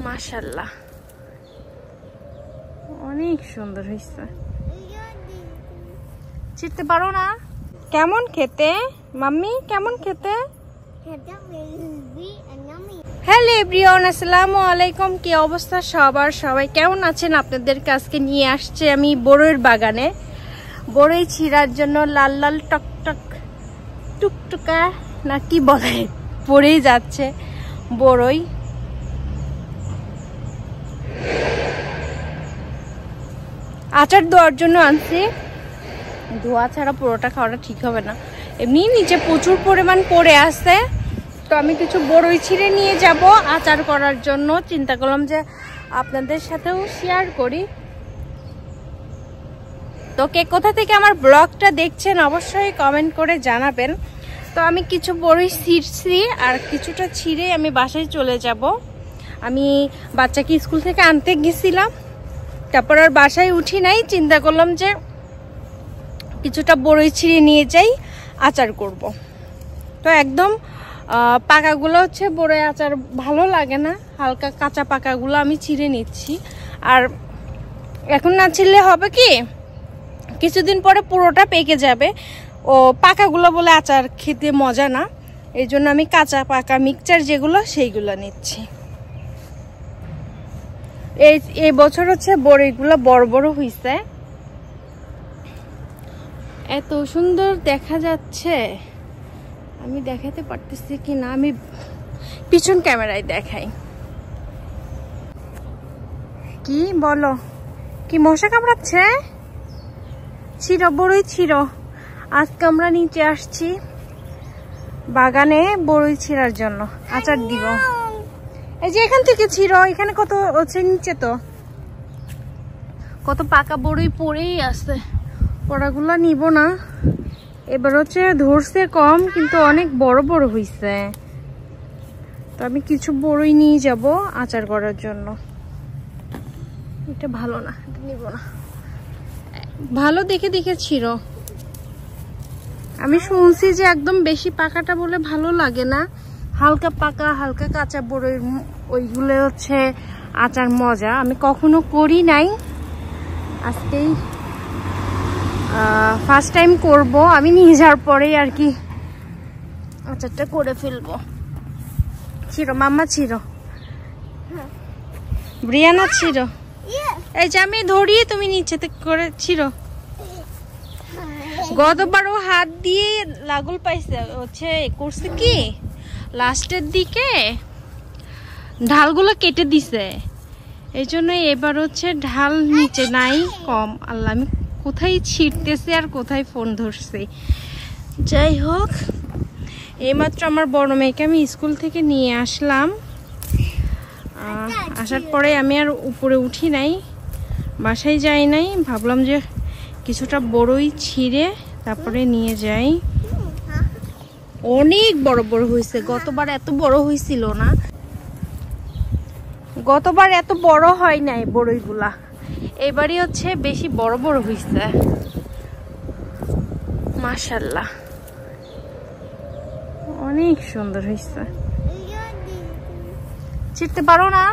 মাশাআল্লাহ অনেক সুন্দর হয়েছে। চিনতে পারো না? কেমন খেতে মাম্মি, কেমন খেতে? হ্যালো এভরিওয়ান, আসসালামু আলাইকুম। কি অবস্থা সবার? সবাই কেমন আছেন? আপনাদের কাছে নিয়ে আসছে আমি বড়ইয়ের বাগানে। বড়ই ছিঁড়ার জন্য লাল লাল টকটক টুকটুকা না কি বলে পড়েই যাচ্ছে বড়ই। আচার দেওয়ার জন্য আনছি, ধোয়া ছাড়া পুরোটা খাওয়াটা ঠিক হবে না। এমনি নিচে প্রচুর পরিমাণ পড়ে আসছে, তো আমি কিছু বড়ই ছিঁড়ে নিয়ে যাব আচার করার জন্য। চিন্তা করলাম যে আপনাদের সাথেও শেয়ার করি। তো কে কোথা থেকে আমার ব্লগটা দেখছেন অবশ্যই কমেন্ট করে জানাবেন। তো আমি কিছু বড়ই ছিঁড়ছি আর কিছুটা ছিঁড়ে আমি বাসায় চলে যাব। আমি বাচ্চাকে স্কুল থেকে আনতে গেছিলাম, তারপর আর বাসায় উঠি নাই। চিন্তা করলাম যে কিছুটা বড়ই ছিঁড়ে নিয়ে যাই, আচার করব। তো একদম পাকাগুলো হচ্ছে বড়ই আচার ভালো লাগে না, হালকা কাঁচা পাকাগুলো আমি ছিঁড়ে নিচ্ছি। আর এখন না ছিঁড়লে হবে কি, কিছুদিন পরে পুরোটা পেকে যাবে, ও পাকাগুলো বলে আচার খেতে মজা না। এই জন্য আমি কাঁচা পাকা মিক্সচার যেগুলো সেইগুলো নিচ্ছি। এই বছর হচ্ছে বড়ইগুলো বড় বড় হয়েছে, এত সুন্দর দেখা যাচ্ছে। আমি দেখাতে পারতেছি কি না, আমি পিছন ক্যামেরায় দেখাই। কি বলো, কি মশা কামড়াচ্ছে? ছিঁড়ো বড়ই ছিঁড়ো। আজকে আমরা নিচে আসছি বাগানে বড়ই ছিঁড়ার জন্য, আচার দিব। এই যে এখান থেকে ছিঁড়ো, এখানে কত হচ্ছে, নিচে তো কত পাকা বড়ই পড়েই আছে। পড়াগুলো নিব না, এবার হচ্ছে ধরছে কম কিন্তু অনেক বড় বড় হয়েছে। তো আমি কিছু বড়ই নিয়ে যাব আচার করার জন্য। এটা ভালো না, এটা নিব না। ভালো দেখে দেখে ছিঁড়ো। আমি শুনছি যে একদম বেশি পাকাটা বলে ভালো লাগে না, হালকা পাকা হালকা কাঁচা বড়ই ওইগুলো হচ্ছে আচার মজা। আমি কখনো করি নাই, আজকেই ফার্স্ট টাইম করব। আমি নিয়ে যাওয়ার পরেই আর কি আচারটা করে ফেলবো। ছিঁড়ো মাম্মা, ছিঁড়ো। ব্রিয়ানা ছিঁড়ো। এই যে আমি ধরি, তুমি নিচে করে ছিঁড়ো। গতবারও হাত দিয়ে লাগল পাইছে, হচ্ছে করছে কি লাস্টের দিকে ঢালগুলো কেটে দিছে, এই জন্য এবার হচ্ছে ঢাল নিচে নাই কম। আল্লাহ, আমি কোথায় ছিঁড়তেছি আর কোথায় ফোন ধরছি। যাই হোক, এইমাত্র আমার বড় মেয়েকে আমি স্কুল থেকে নিয়ে আসলাম। আসার পরে আমি আর উপরে উঠি নাই, বাসায় যাই নাই। ভাবলাম যে কিছুটা বড়ই ছিঁড়ে তারপরে নিয়ে যাই। অনেক বড় বড় হয়েছে, গতবার এত বড় হয়েছিল না, গতবার এত বড় হয় নাই বড়ইগুলা, এবারই হচ্ছে বেশি বড় বড় হয়েছে। মাশাআল্লাহ অনেক সুন্দর হয়েছে। ছিঁড়তে পারো না?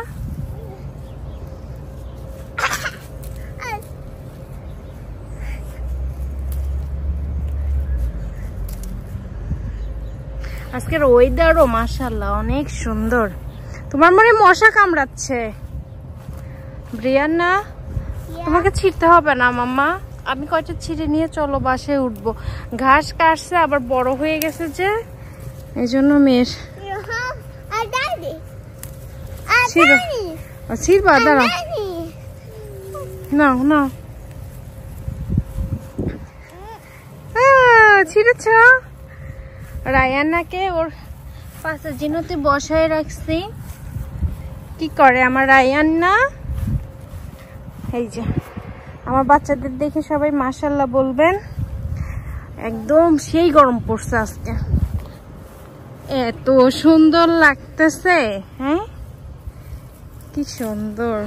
আজকের ওয়েদারও মাশাআল্লাহ অনেক সুন্দর। তোমার মনে মশা কামড়াচ্ছে ব্রিয়ানা? তোমাকে ছিঁড়তে হবে না মাম্মা, আমি কয়টা ছিঁড়ে নিয়ে চলো বাসায় উঠবো। ঘাস কাটছে আবার বড় হয়ে গেছে যে, এই জন্য মেয়ের ছিঁড়বা। দাঁড়াও, নাও নাও। ছিঁড়েছ? রায়ানাকে ওর পাশে জিনতে বসায় রাখছি। কি করে আমার রায়ান্না? এই যে আমার বাচ্চাদের দেখে সবাই মাশাআল্লাহ বলবেন। একদম সেই গরম পড়ছে আজকে, এত সুন্দর লাগতেছে। হ্যাঁ, কি সুন্দর।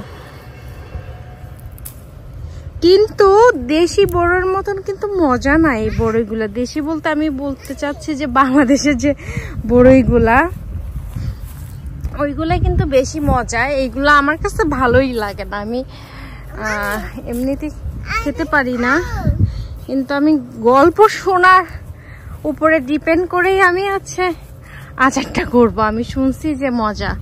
কিন্তু দেশি বড়ের মতন কিন্তু মজা নাই এই বড়ইগুলা। দেশি বলতে আমি বলতে চাচ্ছি যে বাংলাদেশের যে বড়ইগুলা ওইগুলো কিন্তু বেশি মজা, এইগুলো আমার কাছে ভালোই লাগে না। আমি এমনিতে খেতে পারি না, কিন্তু আমি গল্প শোনার উপরে ডিপেন্ড করেই আমি আচারটা করব। আমি শুনছি যে মজা।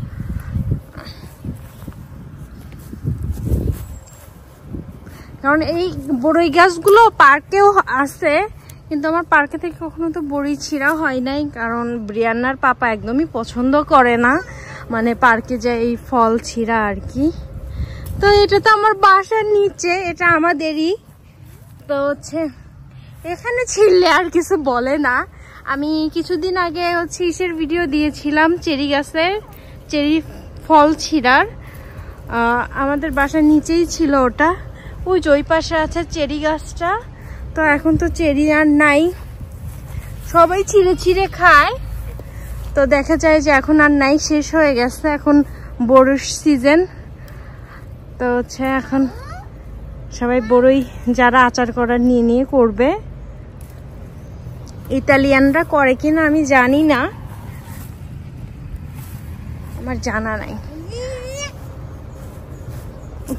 কারণ এই বড়ই গাছগুলো পার্কেও আছে, কিন্তু আমার পার্কে থেকে কখনো তো বড়ই ছিঁড়া হয় নাই, কারণ ব্রিয়ান্নার পাপা একদমই পছন্দ করে না মানে পার্কে যায় এই ফল ছিঁড়া আর কি। তো এটা তো আমার বাসার নিচে, এটা আমাদেরই। তো এখানে ছিঁড়লে আর কিছু বলে না। আমি কিছুদিন আগে ইসের ভিডিও দিয়েছিলাম চেরি গাছের, চেরি ফল ছিঁড়ার। আমাদের বাসার নিচেই ছিল ওটা। ওই যে ওই পাশে আছে চেরি গাছটা। তো এখন তো চেরি আর নাই, সবাই ছিঁড়ে ছিঁড়ে খায়। তো দেখা যায় যে এখন আর নাই, শেষ হয়ে গেছে। এখন বড়ই সিজন। তো এখন সবাই বড়ই যারা আচার করার নিয়ে নিয়ে করবে। ইতালিয়ানরা করে কিনা আমি জানি না, আমার জানা নাই।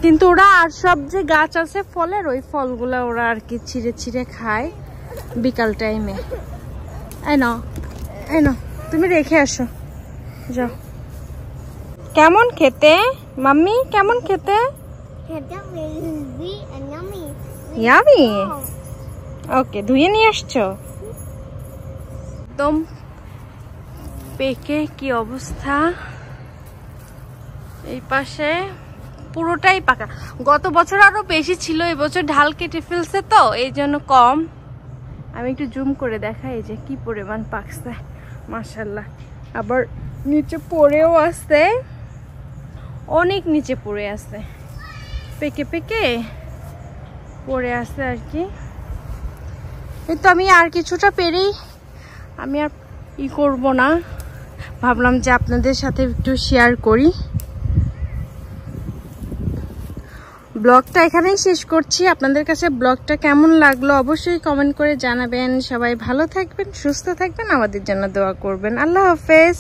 কিন্তু ওরা আর সব যে গাছ আছে ফলের, ওই ফলগুলা ওরা আর কি ছিঁড়ে ছিঁড়ে খায় বিকাল টাইমে। এই নাও তুমি রেখে আসো, যাও। কেমন খেতে মাম্মি, কেমন খেতে? ইয়ামি। ওকে, ধুয়ে নিয়ে আসছো? একদম পেকে কি অবস্থা। এই পাশে পুরোটাই পাকা। গত বছর আরো বেশি ছিল, এবছর ঢাল কেটে ফেলছে তো এই জন্য কম। আমি একটু জুম করে দেখাই যে কি পরিমাণ পাকছে, মাশাআল্লাহ। আবার নিচে পড়েও আছে, অনেক নিচে পড়ে আছে, পেকে পেকে পড়ে আছে আর কি। এই তো আমি আর কিছুটা পেরেই আমি আর করব না, ভাবলাম যে আপনাদের সাথে একটু শেয়ার করি। ব্লগটা এখানেই শেষ করছি। আপনাদের কাছে ব্লগটা কেমন লাগলো অবশ্যই কমেন্ট করে জানাবেন। সবাই ভালো থাকবেন, সুস্থ থাকবেন, আমাদের জন্য দোয়া করবেন। আল্লাহ হাফেজ।